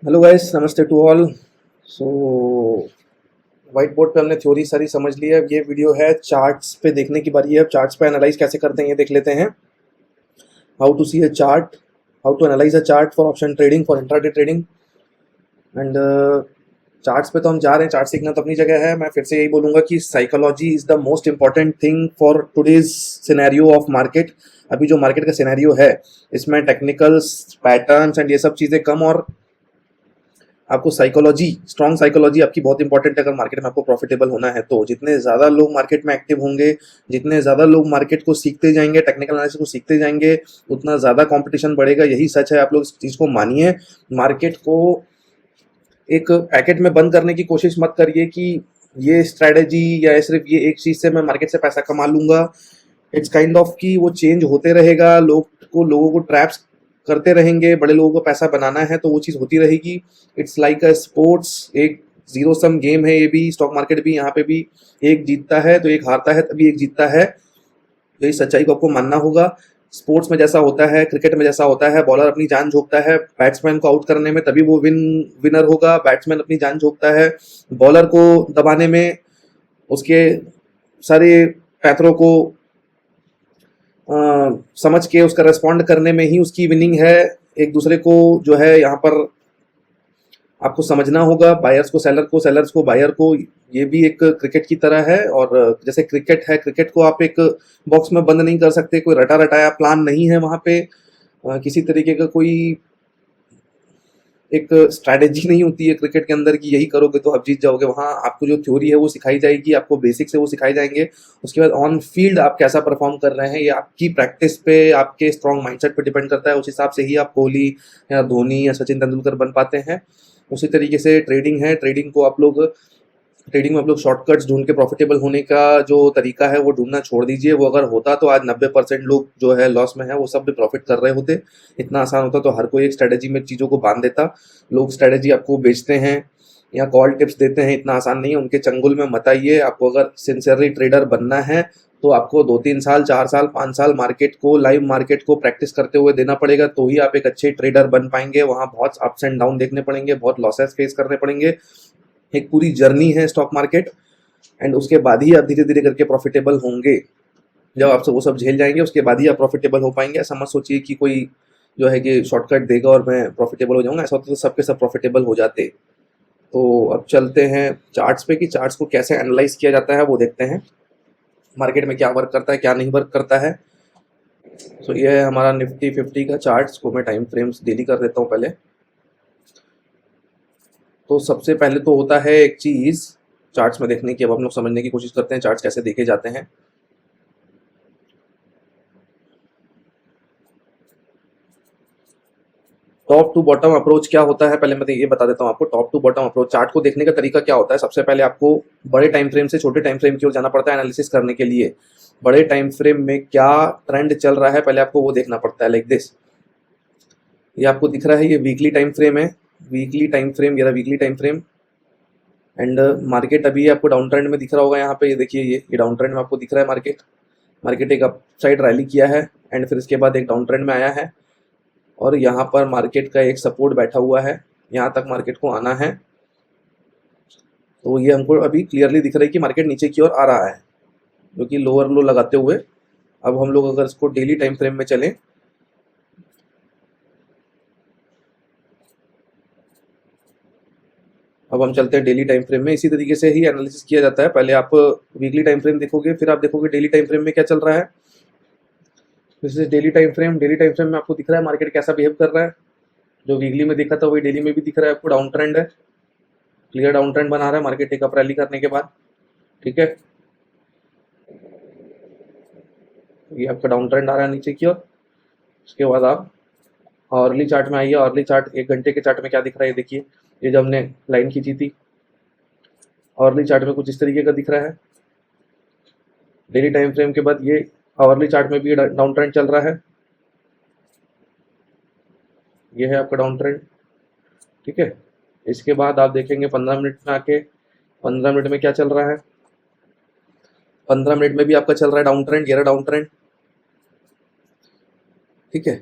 Hello guys, नमस्ते to all. So white board पे हमने थ्योरी सारी समझ ली है। अब ये वीडियो है चार्ट्स पे देखने की बारी है। अब चार्ट्स पे एनालाइज कैसे करते हैं ये देख लेते हैं। How to see a chart, how to analyse a chart for option trading, for intraday trading. And charts पे तो हम जा रहे हैं, चार्ट सीखना तो अपनी जगह है। मैं फिर से यही बोलूंगा कि psychology is the most important thing for today's scenario of market. अभी जो मार्केट का सिनेरियो है इसमें टेक्निकल्स, पैटर्न्स एंड ये सब चीज़ें कम, और आपको साइकोलॉजी, स्ट्रॉन्ग साइकोलॉजी आपकी बहुत इंपॉर्टेंट है अगर मार्केट में आपको प्रॉफिटेबल होना है। तो जितने ज़्यादा लोग मार्केट में एक्टिव होंगे, जितने ज़्यादा लोग मार्केट को सीखते जाएंगे, टेक्निकल एनालिसिस को सीखते जाएंगे, उतना ज़्यादा कंपटीशन बढ़ेगा। यही सच है, आप लोग इस चीज़ को मानिए। मार्केट को एक पैकेट में बंद करने की कोशिश मत करिए कि ये स्ट्रेटेजी या सिर्फ ये एक चीज़ से मैं मार्केट से पैसा कमा लूंगा। इट्स काइंड ऑफ कि वो चेंज होते रहेगा, लोगों को ट्रैप्स करते रहेंगे। बड़े लोगों को पैसा बनाना है तो वो चीज़ होती रहेगी। इट्स लाइक अ स्पोर्ट्स, एक जीरो सम गेम है ये भी, स्टॉक मार्केट भी। यहाँ पे भी एक जीतता है तो एक हारता है, तभी एक जीतता है। तो इस सच्चाई को आपको मानना होगा। स्पोर्ट्स में जैसा होता है, क्रिकेट में जैसा होता है, बॉलर अपनी जान झोंकता है बैट्समैन को आउट करने में, तभी वो विनर होगा। बैट्समैन अपनी जान झोंकता है बॉलर को दबाने में, उसके सारे पैथरों को समझ के उसका रेस्पॉन्ड करने में ही उसकी विनिंग है। एक दूसरे को जो है यहाँ पर आपको समझना होगा, बायर्स को सेलर को, सेलर्स को बायर को। ये भी एक क्रिकेट की तरह है। और जैसे क्रिकेट है, क्रिकेट को आप एक बॉक्स में बंद नहीं कर सकते। कोई रटा रटाया प्लान नहीं है वहाँ पे। किसी तरीके का कोई एक स्ट्रैटेजी नहीं होती है क्रिकेट के अंदर कि यही करोगे तो आप जीत जाओगे। वहाँ आपको जो थ्योरी है वो सिखाई जाएगी, आपको बेसिक से वो सिखाई जाएंगे। उसके बाद ऑन फील्ड आप कैसा परफॉर्म कर रहे हैं ये आपकी प्रैक्टिस पे, आपके स्ट्रॉन्ग माइंडसेट पे डिपेंड करता है। उस हिसाब से ही आप कोहली या धोनी या सचिन तेंदुलकर बन पाते हैं। उसी तरीके से ट्रेडिंग है। ट्रेडिंग में आप लोग शॉर्टकट्स ढूंढ के प्रॉफिटेबल होने का जो तरीका है वो ढूंढना छोड़ दीजिए। वो अगर होता तो आज 90% लोग जो है लॉस में है, वो सब भी प्रॉफिट कर रहे होते। इतना आसान होता तो हर कोई एक स्ट्रेटेजी में चीज़ों को बांध देता। लोग स्ट्रेटेजी आपको बेचते हैं या कॉल टिप्स देते हैं, इतना आसान नहीं है। उनके चंगुल में मत आइए। आपको अगर सिंसियरली ट्रेडर बनना है तो आपको 2-3 साल, 4 साल, 5 साल मार्केट को, लाइव मार्केट को प्रैक्टिस करते हुए देना पड़ेगा, तो ही आप एक अच्छे ट्रेडर बन पाएंगे। वहाँ बहुत अप्स एंड डाउन देखने पड़ेंगे, बहुत लॉसेस फेस करने पड़ेंगे। एक पूरी जर्नी है स्टॉक मार्केट। एंड उसके बाद ही आप धीरे धीरे करके प्रॉफिटेबल होंगे। जब आप वो सब झेल जाएंगे उसके बाद ही आप प्रॉफिटेबल हो पाएंगे। ऐसा मत सोचिए कि कोई जो है कि शॉर्टकट देगा और मैं प्रॉफिटेबल हो जाऊंगा। ऐसा होता तो सबके सब प्रॉफिटेबल हो जाते। तो अब चलते हैं चार्ट्स पे कि चार्ट्स को कैसे एनालाइज किया जाता है वो देखते हैं। मार्केट में क्या वर्क करता है, क्या नहीं वर्क करता है। सो ये है हमारा निफ्टी 50 का चार्ट्स को मैं टाइम फ्रेम्स डेली कर देता हूँ पहले। तो सबसे पहले तो होता है एक चीज़ चार्ट्स में देखने की। अब हम लोग समझने की कोशिश करते हैं चार्ट्स कैसे देखे जाते हैं। टॉप टू बॉटम अप्रोच क्या होता है, पहले मैं तो ये बता देता हूँ आपको। Top to bottom approach chart को देखने का तरीका क्या होता है। सबसे पहले आपको बड़े टाइम फ्रेम से छोटे टाइम फ्रेम की ओर जाना पड़ता है एनालिसिस करने के लिए। बड़े टाइम फ्रेम में क्या ट्रेंड चल रहा है पहले आपको वो देखना पड़ता है। लाइक दिस, ये आपको दिख रहा है, ये वीकली टाइम फ्रेम है। वीकली टाइम फ्रेम, ये रहा weekly time frame. And market अभी आपको डाउन ट्रेंड में दिख रहा होगा यहाँ पे। ये देखिए, ये डाउन ट्रेंड में आपको दिख रहा है मार्केट। मार्केट एक अप साइड रैली किया है एंड फिर इसके बाद एक डाउन ट्रेंड में आया है। और यहाँ पर मार्केट का एक सपोर्ट बैठा हुआ है, यहाँ तक मार्केट को आना है। तो ये हमको अभी क्लियरली दिख रहा है कि मार्केट नीचे की ओर आ रहा है, जो कि लोअर लो लगाते हुए। अब हम लोग अगर इसको डेली टाइम फ्रेम में चलें, अब हम चलते हैं डेली टाइम फ्रेम में। इसी तरीके से ही एनालिसिस किया जाता है। पहले आप वीकली टाइम फ्रेम देखोगे, फिर आप देखोगे डेली टाइम फ्रेम में क्या चल रहा है। This is daily time frame. Daily time frame में आपको दिख रहा है मार्केट कैसा बिहेव कर रहा है। जो वीकली में देखा था वही डेली में भी दिख रहा है आपको। डाउन ट्रेंड है, क्लियर डाउन ट्रेंड बना रहा है मार्केट एक अप रैली करने के बाद। ठीक है, ये आपका डाउन ट्रेंड आ रहा है नीचे की ओर। उसके बाद आप अर्ली चार्ट में आइए। अर्ली चार्ट, 1 घंटे के चार्ट में क्या दिख रहा है, ये देखिए। ये जब हमने लाइन खींची थी, अर्ली चार्ट में कुछ इस तरीके का दिख रहा है। डेली टाइम फ्रेम के बाद ये आवरली चार्ट में भी डाउन ट्रेंड चल रहा है। ये है आपका डाउन ट्रेंड। ठीक है, इसके बाद आप देखेंगे 15 मिनट में आके, 15 मिनट में क्या चल रहा है। 15 मिनट में भी आपका चल रहा है डाउन ट्रेंड, ये रहा डाउन ट्रेंड। ठीक है,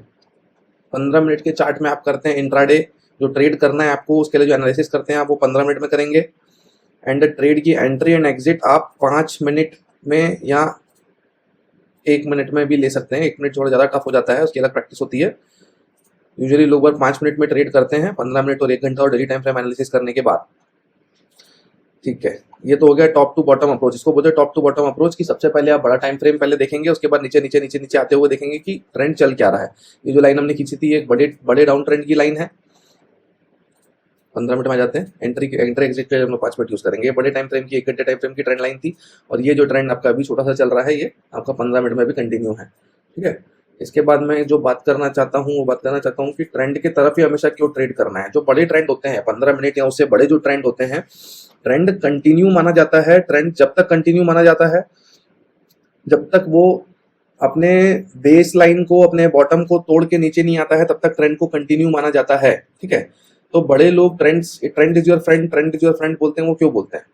15 मिनट के चार्ट में आप करते हैं इंट्राडे जो ट्रेड करना है आपको, उसके लिए जो एनालिसिस करते हैं आप, वो 15 मिनट में करेंगे। एंड ट्रेड की एंट्री एंड एग्जिट आप 5 मिनट में या 1 मिनट में भी ले सकते हैं। 1 मिनट थोड़ा ज़्यादा टफ हो जाता है, उसकी अलग प्रैक्टिस होती है। यूजुअली लोग बार 5 मिनट में ट्रेड करते हैं, 15 मिनट और 1 घंटा और डेली टाइम फ्रेम एनालिसिस करने के बाद। ठीक है, ये तो हो गया टॉप टू बॉटम अप्रोच। इसको बोलते हैं टॉप टू बॉटम अप्रोच की सबसे पहले आप बड़ा टाइम फ्रेम पहले देखेंगे, उसके बाद नीचे नीचे नीचे नीचे आते हुए देखेंगे कि ट्रेंड चल क्या रहा है। ये जो लाइन हमने खींची थी एक बड़े बड़े डाउन ट्रेंड की लाइन है। 15 मिनट में आ जाते हैं। एंट्री एग्जिट के लिए हम लोग 5 मिनट यूज करेंगे। बड़े टाइम फ्रेम की 1 घंटे टाइम फ्रेम की ट्रेंड लाइन थी, और ये जो ट्रेंड आपका अभी छोटा सा चल रहा है ये आपका 15 मिनट में भी कंटिन्यू है। ठीक है, इसके बाद मैं जो बात करना चाहता हूँ वो बात करना चाहता हूँ कि ट्रेंड की तरफ ही हमेशा क्यों ट्रेड करना है। जो बड़े ट्रेंड होते हैं 15 मिनट या उससे बड़े जो ट्रेंड होते हैं, ट्रेंड कंटिन्यू माना जाता है। ट्रेंड जब तक कंटिन्यू माना जाता है जब तक वो अपने बेस लाइन को, अपने बॉटम को तोड़ के नीचे नहीं आता है, तब तक ट्रेंड को कंटिन्यू माना जाता है। ठीक है, तो बड़े लोग trend is your friend, trend is your friend बोलते हैं। वो क्यों बोलते हैं?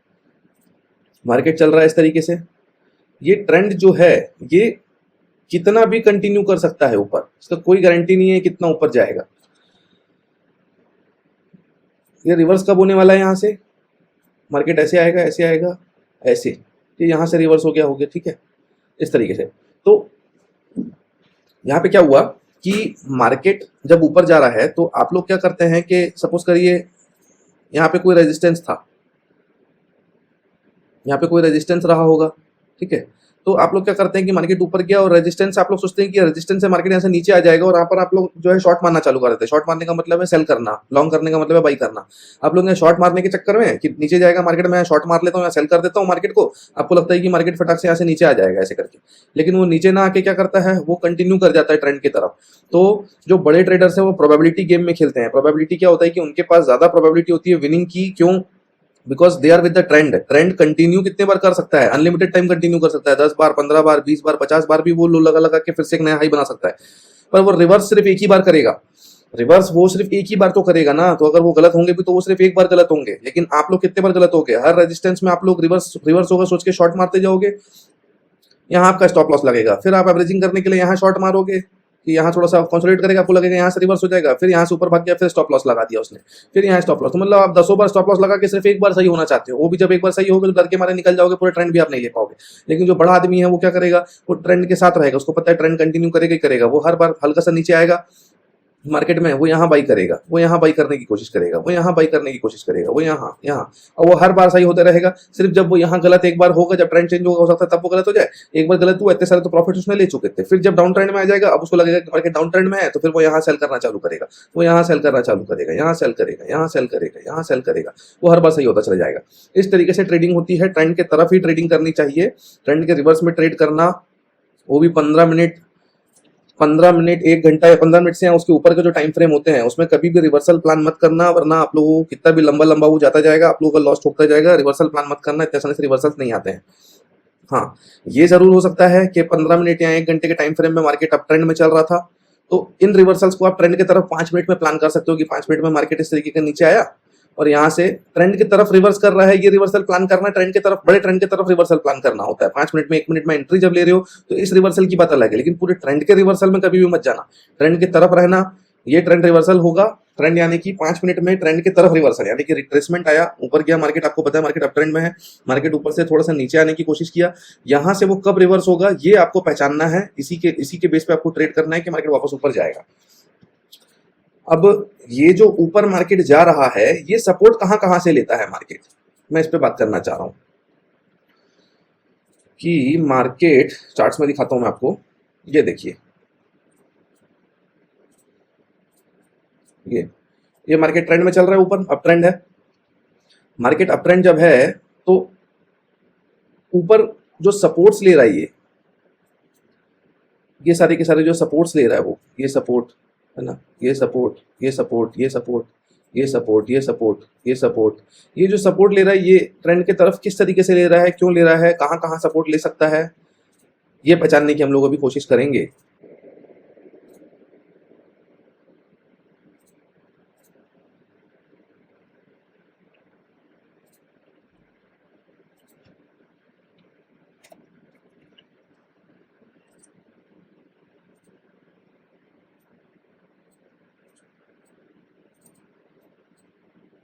मार्केट चल रहा है इस तरीके से, ये ट्रेंड जो है ये कितना भी कंटिन्यू कर सकता है ऊपर, इसका कोई गारंटी नहीं है कितना ऊपर जाएगा। ये रिवर्स कब होने वाला है? यहाँ से मार्केट ऐसे आएगा, ऐसे आएगा, ऐसे, ये यहाँ से रिवर्स हो गया। ठीक है, इस तरीके से। तो यहाँ पे क्या हुआ कि मार्केट जब ऊपर जा रहा है तो आप लोग क्या करते हैं कि सपोज करिए यहाँ पे कोई रेजिस्टेंस था, यहाँ पे कोई रेजिस्टेंस रहा होगा। ठीक है, तो आप लोग क्या करते हैं कि मार्केट ऊपर गया और रेजिस्टेंस, आप लोग सोचते हैं कि रेजिस्टेंस से मार्केट यहाँ से नीचे आ जाएगा, और यहाँ पर आप लोग जो है शॉर्ट मारना चालू कर देते हैं। शॉर्ट मारने का मतलब है सेल करना, लॉन्ग करने का मतलब है बाई करना। आप लोग शॉर्ट मारने के चक्कर में कि नीचे जाएगा मार्केट में, शॉर्ट मार लेता हूँ या सेल कर देता हूँ मार्केट को, आपको लगता है कि मार्केट फटाक से यहाँ से नीचे आ जाएगा ऐसे करके, लेकिन वो नीचे ना आके क्या करता है, वो कंटिन्यू कर जाता है ट्रेंड की तरफ। तो जो बड़े ट्रेडर्स हैं वो प्रोबेबिलिटी गेम में खेलते हैं। प्रोबेबिलिटी क्या होता है कि उनके पास ज्यादा प्रोबेबिलिटी होती है विनिंग की। क्यों? Because they are with the trend. Trend continue कितने बार कर सकता है? अनलिमिटेड टाइम कंटिन्यू कर सकता है, 10 बार, 15 बार, 20 बार, 50 बार भी वो लो लगा लगा के फिर से एक नया हाई बना सकता है। पर वो रिवर्स सिर्फ एक ही बार करेगा। रिवर्स वो सिर्फ एक ही बार तो करेगा ना, तो अगर वो गलत होंगे भी तो वो सिर्फ एक बार गलत होंगे। लेकिन आप लोग कितने बार गलत हो गए? हर रेजिस्टेंस में आप लोग रिवर्स रिवर्स होगा सोच के शॉर्ट मारते जाओगे, यहाँ आपका स्टॉप लॉस लगेगा। फिर आप एवरेजिंग करने के लिए यहाँ शॉर्ट मारोगे कि यहाँ थोड़ा सा कंसोलिडेट करेगा, आपको लगेगा यहाँ से रिवर्स हो जाएगा, फिर यहाँ से ऊपर भाग गया, फिर स्टॉप लॉस लगा दिया उसने, फिर यहाँ स्टॉप लॉस। तो मतलब आप 10 बार स्टॉप लॉस लगा के सिर्फ एक बार सही होना चाहते हो। वो भी जब एक बार सही होगा तो डर के मारे निकल जाओगे, पूरे ट्रेंड भी आप नहीं ले पाओगे। लेकिन जो बड़ा आदमी है वो क्या करेगा, वो ट्रेंड के साथ रहेगा, उसको पता है ट्रेंड कंटिन्यू करेगा ही करेगा। वो हर बार हल्का सा नीचे आएगा मार्केट में, वो यहाँ बाई करेगा, वो यहाँ बाई करने की कोशिश करेगा, वो यहाँ बाई करने की कोशिश करेगा, वो यहाँ, और वो हर बार सही होता रहेगा। सिर्फ जब वो यहाँ गलत एक बार होगा, जब ट्रेंड चेंज होगा, हो सकता है तब वो गलत हो जाए। एक बार गलत हुआ, इतने सारे तो प्रॉफिट उसने ले चुके थे। फिर जब डाउन ट्रेंड में आ जाएगा, अब उसको लगेगा कि मार्केट डाउन ट्रेंड में है, तो फिर वो यहाँ सेल करना चालू करेगा, वो यहाँ सेल करना चालू करेगा, यहाँ सेल करेगा, यहाँ सेल करेगा, यहाँ सेल करेगा, वो हर बार सही होता चला जाएगा। इस तरीके से ट्रेडिंग होती है। ट्रेंड के तरफ ही ट्रेडिंग करनी चाहिए। ट्रेंड के रिवर्स में ट्रेड करना, वो भी 15 मिनट 1 घंटा या 15 मिनट से या उसके ऊपर के जो टाइम फ्रेम होते हैं, उसमें कभी भी रिवर्सल प्लान मत करना, वरना आप लोगों को कितना भी लंबा लंबा वो जाता जाएगा, आप लोगों का लॉस ठोकता जाएगा। रिवर्सल प्लान मत करना, इतने आसानी से रिवर्सल्स नहीं आते हैं। हाँ, ये जरूर हो सकता है कि 15 मिनट या 1 घंटे के टाइम फ्रेम में मार्केट अप ट्रेंड में चल रहा था, तो इन रिवर्सल्स को आप ट्रेंड की तरफ 5 मिनट में प्लान कर सकते हो कि 5 मिनट में मार्केट इस तरीके का नीचे आया और यहाँ से ट्रेंड की तरफ रिवर्स कर रहा है। ये रिवर्सल प्लान करना ट्रेंड की तरफ, बड़े ट्रेंड की तरफ रिवर्सल प्लान करना होता है। 5 मिनट में 1 मिनट में एंट्री जब ले रहे हो तो इस रिवर्सल की बात अलग है, लेकिन पूरे ट्रेंड के रिवर्सल में कभी भी मत जाना, ट्रेंड की तरफ रहना। ये ट्रेंड रिवर्सल होगा, ट्रेंड यानी कि 5 मिनट में ट्रेंड की तरफ रिवर्सल, यानी कि रिट्रेसमेंट आया, ऊपर गया मार्केट, आपको पता है मार्केट अप ट्रेंड में है, मार्केट ऊपर से थोड़ा सा नीचे आने की कोशिश किया, यहां से वो कब रिवर्स होगा ये आपको पहचानना है। इसी के बेस पे आपको ट्रेड करना है कि मार्केट वापस ऊपर जाएगा। अब ये जो ऊपर मार्केट जा रहा है, ये सपोर्ट कहां कहां से लेता है मार्केट, मैं इस पे बात करना चाह रहा हूं कि मार्केट चार्ट्स में दिखाता हूं मैं आपको। ये देखिए, ये मार्केट ट्रेंड में चल रहा है, ऊपर अप ट्रेंड है। मार्केट अप ट्रेंड जब है तो ऊपर जो सपोर्ट्स ले रहा है, ये सारे के सारे जो सपोर्ट्स ले रहा है, वो ये सपोर्ट है ना, ये सपोर्ट, ये सपोर्ट, ये सपोर्ट, ये सपोर्ट, ये सपोर्ट, ये सपोर्ट, ये जो सपोर्ट ले रहा है ये ट्रेंड की तरफ किस तरीके से ले रहा है, क्यों ले रहा है, कहां कहां सपोर्ट ले सकता है, ये पहचानने की हम लोग अभी कोशिश करेंगे।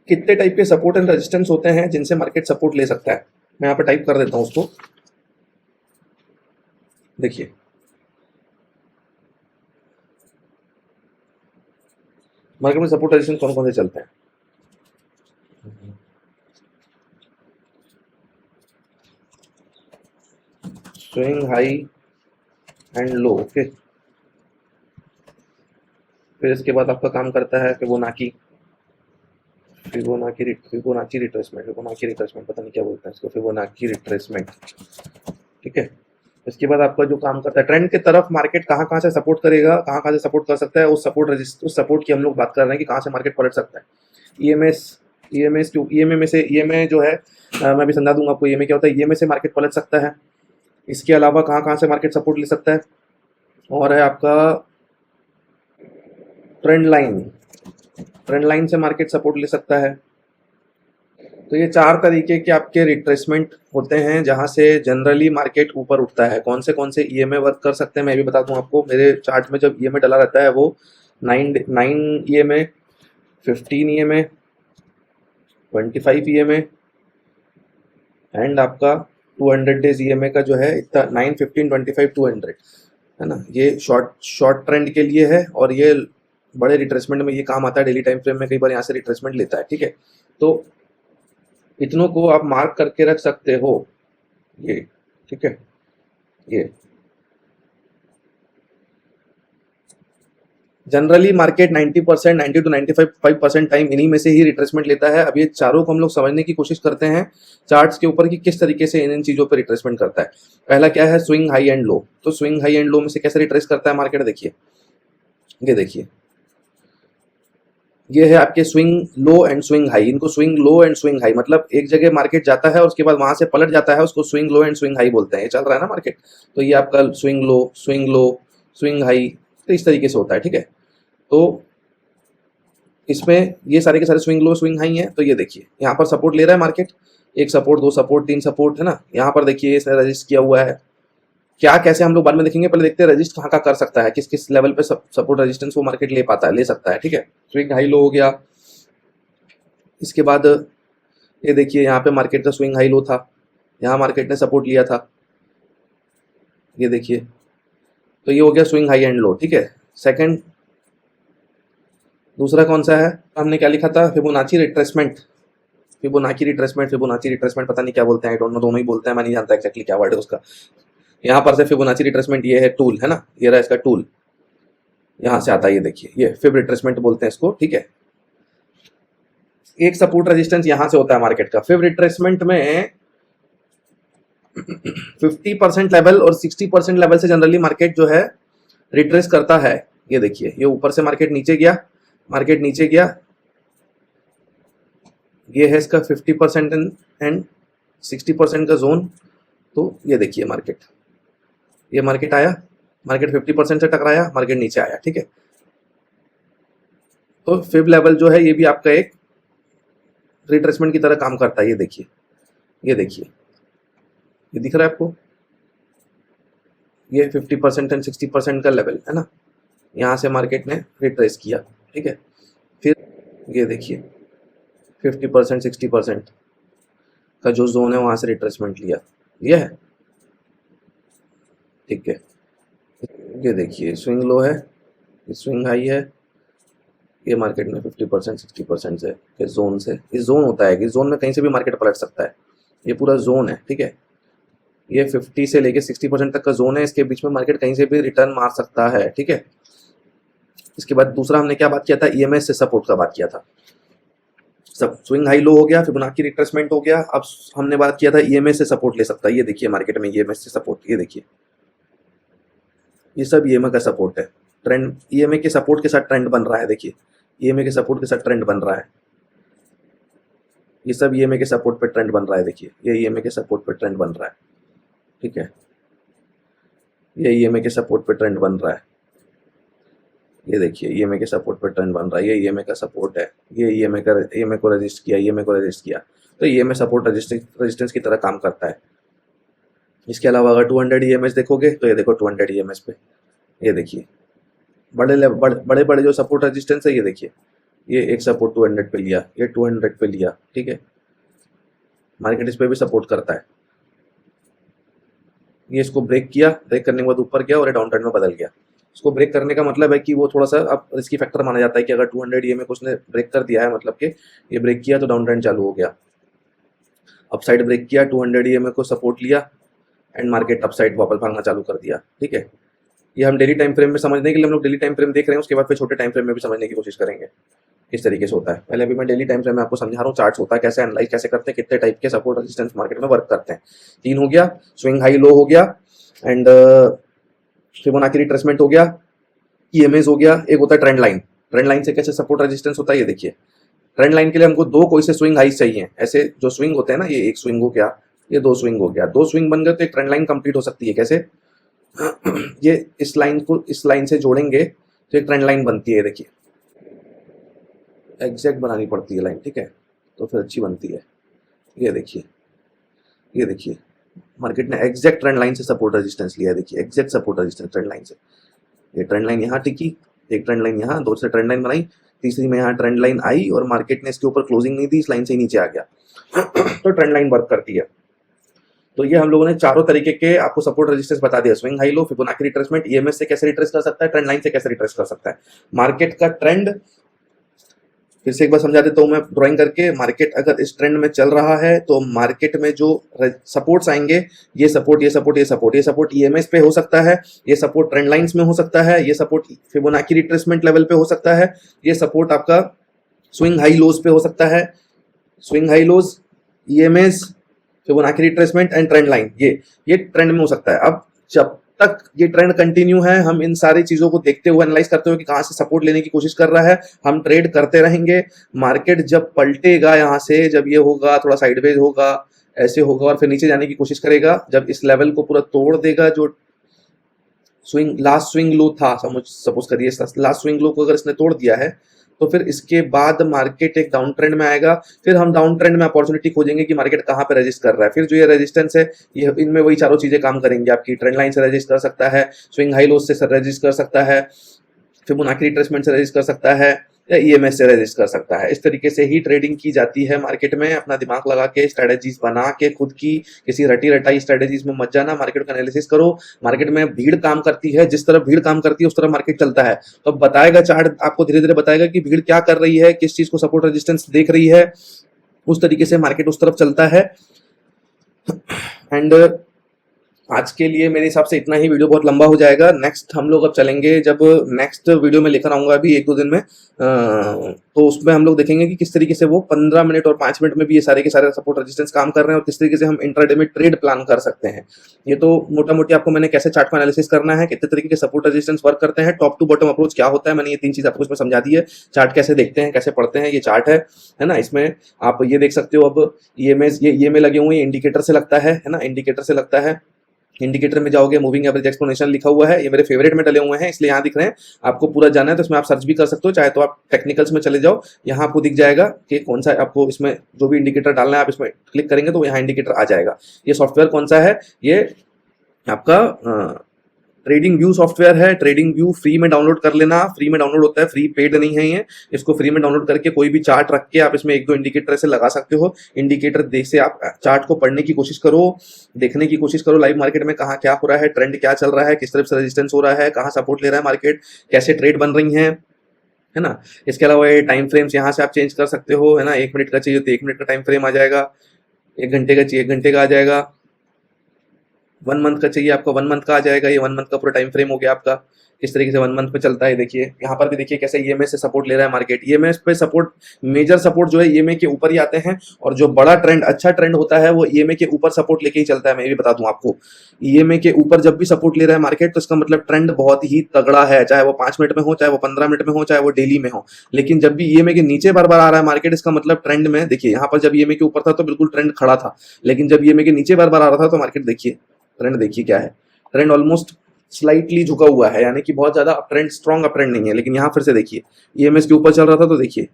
कितने टाइप के सपोर्ट एंड रेजिस्टेंस होते हैं जिनसे मार्केट सपोर्ट ले सकता है। मैं यहाँ पे टाइप कर देता हूँ उसको, देखिए मार्केट में सपोर्ट रेजिस्टेंस कौन कौन से चलते हैं। Swing high and low, okay. फिर इसके बाद आपका काम करता है फिबोनाची रिट्रेसमेंट, पता नहीं क्या बोलते हैं इसको, फिबोनाची रिट्रेसमेंट, ठीक है। इसके बाद आपका जो काम करता है ट्रेंड के तरफ मार्केट कहाँ कहाँ से सपोर्ट करेगा, कहाँ कहाँ से सपोर्ट कर सकता है, उस सपोर्ट की हम लोग बात कर रहे हैं कि कहाँ से मार्केट पलट सकता है। ईएमए में से, ईएमए जो है मैं भी समझा दूंगा आपको ईएमए क्या होता है। ईएमए से मार्केट पलट सकता है। इसके अलावा कहाँ कहाँ से मार्केट सपोर्ट ले सकता है, और है आपका ट्रेंड लाइन से मार्केट सपोर्ट ले सकता है। तो ये 4 तरीके के आपके रिट्रेसमेंट होते हैं जहां से जनरली मार्केट ऊपर उठता है। कौन से ईएमए वर्क कर सकते हैं मैं भी बता दूं आपको। मेरे चार्ट में जब ईएमए डला रहता है वो 9 ईएमए, 15 ईएमए, 25 ईएमए एंड आपका 200 डेज ईएमए का जो है इतना 9, 15, 25, 200 है ना। ये शॉर्ट ट्रेंड के लिए है और ये बड़े रिट्रेसमेंट में ये काम आता है। डेली टाइम फ्रेम में कई बार यहाँ से रिट्रेसमेंट लेता है, ठीक है। तो इतनों को आप मार्क करके रख सकते हो, ये ठीक है। ये जनरली मार्केट 90% 90 to 95% टाइम इन्हीं में से ही रिट्रेसमेंट लेता है। अब ये चारों को हम लोग समझने की कोशिश करते हैं चार्ट्स के ऊपर कि किस तरीके से इन चीजों पर रिट्रेसमेंट करता है। पहला क्या है, स्विंग हाई एंड लो। तो स्विंग हाई एंड लो में से कैसे रिट्रेस करता है मार्केट, देखिए ये देखिए, ये है आपके swing low and swing high. इनको swing low and swing high मतलब एक जगह मार्केट जाता है और उसके बाद वहां से पलट जाता है, उसको swing low and swing high बोलते हैं। ये चल रहा है ना मार्केट, तो ये आपका स्विंग लो, स्विंग हाई, तो इस तरीके से होता है, ठीक है। तो इसमें ये सारे के सारे स्विंग लो स्विंग हाई हैं। तो ये देखिए यहाँ पर सपोर्ट ले रहा है मार्केट, 1 सपोर्ट, 2 सपोर्ट, 3 सपोर्ट, है ना। यहाँ पर देखिए इसने रजिस्ट किया हुआ है। क्या कैसे हम लोग बाद में देखेंगे, पहले देखते हैं रजिस्ट कहाँ का कर सकता है, किस किस लेवल पे सपोर्ट रेजिस्टेंस वो मार्केट ले पाता है, ले सकता है, ठीक है। स्विंग हाई लो हो गया। इसके बाद ये देखिए यहाँ पे मार्केट का स्विंग हाई लो था, यहाँ मार्केट ने सपोर्ट लिया था, ये देखिए। तो ये हो गया स्विंग हाई एंड लो, ठीक है। सेकंड, दूसरा कौन सा है, हमने क्या लिखा था, फिबोनाची रिट्रेसमेंट पता नहीं क्या बोलते हैं, आई डोंट नो, दोनों ही बोलते हैं, मैं नहीं जानता एक्जैक्टली क्या वर्ड है उसका। यहाँ पर से फिबोनाची रिट्रेसमेंट ये है टूल, है ना, ये रहा इसका टूल, यहाँ से आता है, ये देखिए, ये फिब रिट्रेसमेंट बोलते हैं इसको, ठीक है। एक सपोर्ट रेजिस्टेंस यहाँ से होता है मार्केट का। फिब रिट्रेसमेंट में 50% लेवल और 60% लेवल से जनरली मार्केट जो है रिट्रेस करता है। ये देखिए, ये ऊपर से मार्केट नीचे गया, ये है इसका 50% एंड 60% का जोन। तो ये देखिए ये मार्केट आया, मार्केट 50% से टकराया, मार्केट नीचे आया, ठीक है। तो फिब लेवल जो है ये भी आपका एक रिट्रेसमेंट की तरह काम करता है। ये देखिए, ये दिख रहा है आपको, ये 50% एंड 60% का लेवल है ना, यहाँ से मार्केट ने रिट्रेस किया, ठीक है। फिर ये देखिए 50% 60% का जो जोन है वहां से रिट्रेसमेंट लिया, ये है, ठीक है। ये देखिए स्विंग लो है, स्विंग हाई है, ये मार्केट में 50% 60% से के जोन से, इस जोन होता है कि जोन में कहीं से भी मार्केट पलट सकता है। ये पूरा जोन है, ठीक है। ये 50 से लेके 60% तक का जोन है, इसके बीच में मार्केट कहीं से भी रिटर्न मार सकता है, ठीक है। इसके बाद दूसरा हमने क्या बात किया था, ईएमएस से सपोर्ट का बात किया था। सब स्विंग हाई लो हो गया, फिबोनाची रिट्रेसमेंट हो गया। अब हमने बात किया था ईएमएस से सपोर्ट ले सकता है। ये देखिए मार्केट में ईएमएस से सपोर्ट, ये देखिए, ये सब ईएमए का सपोर्ट है। ट्रेंड ईएमए के सपोर्ट के साथ ट्रेंड बन रहा है, देखिए ईएमए के सपोर्ट के साथ ट्रेंड बन रहा है। ये सब ईएमए के सपोर्ट पे ट्रेंड बन रहा है, देखिए ये ईएमए के सपोर्ट पे ट्रेंड बन रहा है, ठीक है। ये ईएमए के सपोर्ट पे ट्रेंड बन रहा है, ये देखिए ईएमए के सपोर्ट पे ट्रेंड बन रहा है। ये ईएमए का सपोर्ट है, ये ईएमए को रजिस्ट किया, तो ईएमए सपोर्ट रेजिस्टेंस की तरह काम करता है। इसके अलावा अगर 200 ईएमएस देखोगे तो ये देखो 200 ईएमएस पे, ये देखिए बड़े जो सपोर्ट रेजिस्टेंस है, ये देखिए ये एक सपोर्ट 200 पे लिया, ये 200 पे लिया, ठीक है, मार्केट इस पे भी सपोर्ट करता है, ये इसको ब्रेक किया, ब्रेक करने के बाद ऊपर गया और ये डाउन ट्रेंड में बदल गया। इसको ब्रेक करने का मतलब है कि वो थोड़ा सा अब रिस्की फैक्टर माना जाता है कि अगर 200 ईएमए को उसने ब्रेक कर दिया है, मतलब कि ये ब्रेक किया तो डाउन ट्रेंड चालू हो गया, अपसाइड ब्रेक किया, 200 ईएमए को सपोर्ट लिया एंड मार्केट अपसाइड वापस भागना चालू कर दिया, ठीक है। ये हम डेली टाइम फ्रेम में समझने के लिए हम लोग डेली टाइम फ्रेम देख रहे हैं, उसके बाद फिर छोटे टाइम फ्रेम में भी समझने की कोशिश करेंगे किस तरीके से होता है। पहले अभी मैं डेली टाइम फ्रेम में आपको समझा रहा हूँ, चार्ट्स होता है कैसे, एनालाइज कैसे करते हैं, कितने टाइप के सपोर्ट रेजिस्टेंस मार्केट में वर्क करते हैं। 3 हो गया, स्विंग हाई लो हो गया एंड फिबोनाची रिट्रेसमेंट हो गया, ईएमएस हो गया, एक होता है ट्रेंड लाइन। ट्रेंड लाइन से कैसे सपोर्ट रेजिस्टेंस होता है ये देखिए। ट्रेंड लाइन के लिए हमको 2 कोई से स्विंग हाइस चाहिए, ऐसे जो स्विंग होते हैं ना, ये एक स्विंग हो गया, ये 2 स्विंग हो गया, 2 स्विंग बन गए तो एक ट्रेंड लाइन कंप्लीट हो सकती है। कैसे? ये इस लाइन को इस लाइन से जोड़ेंगे तो एक ट्रेंड लाइन बनती है, देखिए एग्जैक्ट बनानी पड़ती है लाइन, ठीक है, तो फिर अच्छी बनती है। ये देखिए, ये देखिए मार्केट ने एग्जैक्ट ट्रेंड लाइन से सपोर्ट रेजिस्टेंस लिया है, देखिए exact support resistance trend line से। ये ट्रेंड लाइन यहाँ टिकी, एक ट्रेंड लाइन यहाँ, 2 से ट्रेंड लाइन बनाई, तीसरी में यहाँ ट्रेंड लाइन आई और मार्केट ने इसके ऊपर क्लोजिंग नहीं दी, इस लाइन से ही नीचे आ गया। तो ट्रेंड लाइन वर्क करती है। तो ये हम लोगों ने चारों तरीके के आपको सपोर्ट रेजिस्टेंस बता दिया, swing high low, Fibonacci retracement, EMS से कैसे रिट्रेस कर सकता है, ट्रेंड लाइन से कैसे रिट्रेस कर सकता है। मार्केट का ट्रेंड फिर से एक बार समझा देता हूं मैं ड्राइंग करके। मार्केट अगर इस ट्रेंड में चल रहा है तो मार्केट में जो सपोर्ट्स आएंगे, ये सपोर्ट, ये सपोर्ट, ये सपोर्ट, ये सपोर्ट ईएमएस पे हो सकता है, ये सपोर्ट ट्रेंड लाइंस में हो सकता है, ये सपोर्ट फिबोनाची रिट्रेसमेंट लेवल पे हो सकता है, ये सपोर्ट आपका स्विंग हाई लोज पे हो सकता है, swing high lows, EMS, Fibonacci retracement and trend line, ये ट्रेंड में हो सकता है। अब जब तक ये ट्रेंड कंटिन्यू है, हम इन सारी चीजों को देखते हुए एनालाइज करते हुए कि कहां से सपोर्ट लेने की कोशिश कर रहा है, हम ट्रेड करते रहेंगे। मार्केट जब पलटेगा यहाँ से, जब ये होगा थोड़ा साइडवेज होगा, ऐसे होगा और फिर नीचे जाने की कोशिश करेगा, जब इस लेवल को पूरा तोड़ देगा, जो लास्ट स्विंग लो था, सपोज करिए लास्ट स्विंग लो को अगर इसने तोड़ दिया है, तो फिर इसके बाद मार्केट एक डाउन ट्रेंड में आएगा। फिर हम डाउन ट्रेंड में अपॉर्चुनिटी खोजेंगे कि मार्केट कहां पे रेजिस्ट कर रहा है। फिर जो ये रेजिस्टेंस है, ये इनमें वही चारों चीजें काम करेंगी। आपकी ट्रेंड लाइन से रेजिस्ट कर सकता है, स्विंग हाई लोज से रेजिस्ट कर सकता है, फिबोनाची रिट्रेसमेंट से रेजिस्ट कर सकता है, या ईएमएस से रेजिस्ट कर सकता है। इस तरीके से ही ट्रेडिंग की जाती है मार्केट में। अपना दिमाग लगा के स्ट्रेटेजीज बना के, खुद की किसी रटी रटाई स्ट्रेटेजीज में मत जाना, मार्केट का एनालिसिस करो। मार्केट में भीड़ काम करती है, जिस तरफ भीड़ काम करती है उस तरफ मार्केट चलता है। तो बताएगा चार्ट, आपको धीरे धीरे बताएगा कि भीड़ क्या कर रही है, किस चीज को सपोर्ट रेजिस्टेंस देख रही है, उस तरीके से मार्केट उस तरफ चलता है। एंड आज के लिए मेरे हिसाब से इतना ही, वीडियो बहुत लंबा हो जाएगा। नेक्स्ट हम लोग अब चलेंगे, जब नेक्स्ट वीडियो में लेकर आऊंगा अभी 1-2 दिन में, तो उसमें हम लोग देखेंगे कि किस तरीके से वो 15 मिनट और 5 मिनट में भी ये सारे के सारे सपोर्ट रेजिस्टेंस काम कर रहे हैं और किस तरीके से हम इंट्राडे में ट्रेड प्लान कर सकते हैं। ये तो मोटा मोटी आपको मैंने कैसे चार्ट को एनालिसिस करना है, कितने तरीके के सपोर्ट रेजिस्टेंस वर्क करते हैं, टॉप टू बॉटम अप्रोच क्या होता है, मैंने ये 3 चीज आपको इसमें समझा दी है। चार्ट कैसे देखते हैं, कैसे पढ़ते हैं, ये चार्ट है ना। इसमें आप ये देख सकते हो, अब ईएमएस, ये ईएमए लगे हुए हैं, इंडिकेटर से लगता है ना, इंडिकेटर से लगता है। इंडिकेटर में जाओगे, मूविंग एवरेज एक्सपोनेंशियल लिखा हुआ है, ये मेरे फेवरेट में डले हुए हैं इसलिए यहाँ दिख रहे हैं। आपको पूरा जाना है तो इसमें आप सर्च भी कर सकते हो, चाहे तो आप टेक्निकल्स में चले जाओ, यहाँ आपको दिख जाएगा कि कौन सा आपको इसमें जो भी इंडिकेटर डालना है, आप इसमें क्लिक करेंगे तो यहाँ इंडिकेटर आ जाएगा। ये सॉफ्टवेयर कौन सा है, ये आपका ट्रेडिंग व्यू सॉफ्टवेयर है। ट्रेडिंग व्यू फ्री में डाउनलोड कर लेना, फ्री में डाउनलोड होता है, फ्री पेड नहीं है ये। इसको फ्री में डाउनलोड करके कोई भी चार्ट रख के आप इसमें 1-2 इंडिकेटर से लगा सकते हो। इंडिकेटर देख से आप चार्ट को पढ़ने की कोशिश करो, देखने की कोशिश करो लाइव मार्केट में कहाँ क्या हो रहा है, ट्रेंड क्या चल रहा है, किस तरफ से रेजिस्टेंस हो रहा है, कहाँ सपोर्ट ले रहा है मार्केट, कैसे ट्रेड बन रही है ना। इसके अलावा ये टाइम फ्रेम्स यहाँ से आप चेंज कर सकते हो, है ना। 1 मिनट का चाहिए तो 1 मिनट का टाइम फ्रेम आ जाएगा, 1 घंटे का चाहिए 1 घंटे का आ जाएगा, 1 मंथ का चाहिए आपका 1 मंथ का आ जाएगा। ये 1 मंथ का पूरा टाइम फ्रेम हो गया आपका, किस तरीके से 1 मंथ में चलता है। देखिए यहाँ पर भी देखिए कैसे ईएमएस से सपोर्ट ले रहा है मार्केट। ईएमएस पे सपोर्ट, मेजर सपोर्ट जो है ईएमए के ऊपर ही आते हैं, और जो बड़ा ट्रेंड, अच्छा ट्रेंड होता है वो ईएमए के ऊपर सपोर्ट लेके ही चलता है। मैं ये भी बता दूं आपको, ईएमए के ऊपर जब भी सपोर्ट ले रहा है मार्केट तो इसका मतलब ट्रेंड बहुत ही तगड़ा है, चाहे वो 5 मिनट में हो, चाहे वो 15 मिनट में हो, चाहे वो डेली में हो। लेकिन जब भी ईएमए के नीचे बार बार आ रहा है मार्केट, इसका मतलब ट्रेंड में, देखिए यहाँ पर जब ईएमए के ऊपर था तो बिल्कुल ट्रेंड खड़ा था, लेकिन जब ईएमए के नीचे बार बार आ रहा था तो मार्केट देखिए ट्रेंड, देखिए क्या है, ट्रेंड ऑलमोस्ट स्लाइटली झुका हुआ है, यानी कि बहुत ज्यादा up trend, strong up trend नहीं है। लेकिन यहाँ फिर से देखिए ईएमएस के ऊपर चल रहा था तो देखिए,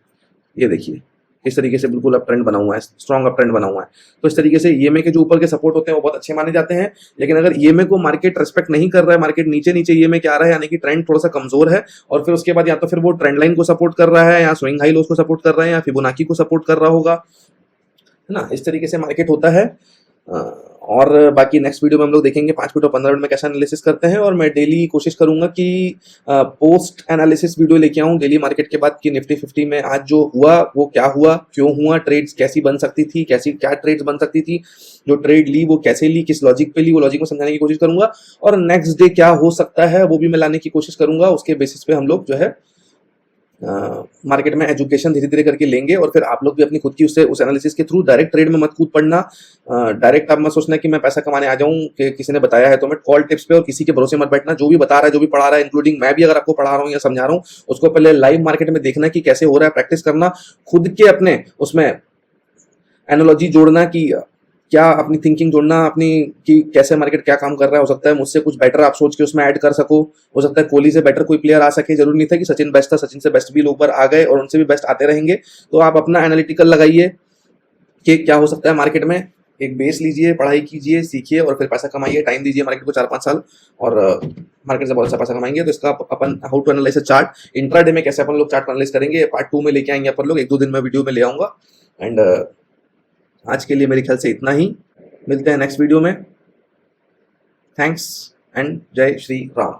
ये देखिए इस तरीके से बिल्कुल अप ट्रेंड बना हुआ है, स्ट्रॉन्ग अप ट्रेंड बना हुआ है। तो इस तरीके से ईएमए के जो ऊपर के सपोर्ट होते हैं वो बहुत अच्छे माने जाते हैं। लेकिन अगर ईएमए को मार्केट रेस्पेक्ट नहीं कर रहा है, मार्केट नीचे नीचे ईएमए के आ रहा है, यानी कि ट्रेंड थोड़ा सा कमजोर है, और फिर उसके बाद या तो फिर वो ट्रेंड लाइन को सपोर्ट कर रहा है, या स्विंग हाई लोस को सपोर्ट कर रहा है, या फिबोनाची को सपोर्ट कर रहा होगा, है ना। इस तरीके से मार्केट होता है। और बाकी नेक्स्ट वीडियो में हम लोग देखेंगे 5 मिनट और 15 मिनट में कैसा एनालिसिस करते हैं। और मैं डेली कोशिश करूंगा कि पोस्ट एनालिसिस वीडियो लेके आऊं डेली मार्केट के बाद, कि निफ्टी 50 में आज जो हुआ वो क्या हुआ, क्यों हुआ, ट्रेड्स कैसी बन सकती थी, कैसी क्या ट्रेड्स बन सकती थी, जो ट्रेड ली वो कैसे ली, किस लॉजिक पे ली, वो लॉजिक को समझाने की कोशिश करूंगा। और नेक्स्ट डे क्या हो सकता है वो भी मैं लाने की कोशिश करूंगा। उसके बेसिस पे हम लोग जो है मार्केट में एजुकेशन धीरे धीरे करके लेंगे। और फिर आप लोग भी अपनी खुद की उस एनालिसिस के थ्रू डायरेक्ट ट्रेड में मत कूद पड़ना। डायरेक्ट आप मत सोचना कि मैं पैसा कमाने आ जाऊं, कि किसी ने बताया है तो मैं कॉल टिप्स पे और किसी के भरोसे मत बैठना। जो भी बता रहा है, जो भी पढ़ा रहा है, इंक्लूडिंग मैं भी अगर आपको पढ़ा रहा हूं या समझा रहा हूं, उसको पहले लाइव मार्केट में देखना कि कैसे हो रहा है, प्रैक्टिस करना, खुद के अपने उसमें एनालॉजी जोड़ना, कि क्या अपनी थिंकिंग जोड़ना अपनी, कि कैसे मार्केट क्या काम कर रहा है। हो सकता है मुझसे कुछ बेटर आप सोच के उसमें ऐड कर सको, हो सकता है कोहली से बेटर कोई प्लेयर आ सके। जरूरी नहीं था कि सचिन बेस्ट था, सचिन से बेस्ट भी लोग बार आ गए और उनसे भी बेस्ट आते रहेंगे। तो आप अपना एनालिटिकल लगाइए कि क्या हो सकता है मार्केट में, एक बेस लीजिए, पढ़ाई कीजिए, सीखिए और फिर पैसा कमाइए। टाइम दीजिए मार्केट को 4-5 साल, और मार्केट से बहुत अच्छा पैसा कमाएंगे। तो इसका अपन how to analyse chart, intraday में कैसे अपन लोग चार्ट एनालाइज करेंगे, पार्ट 2 में लेके आएंगे अपन लोग। 1-2 दिन में वीडियो में ले आऊंगा। एंड आज के लिए मेरे ख्याल से इतना ही। मिलते हैं नेक्स्ट वीडियो में। थैंक्स एंड जय श्री राम।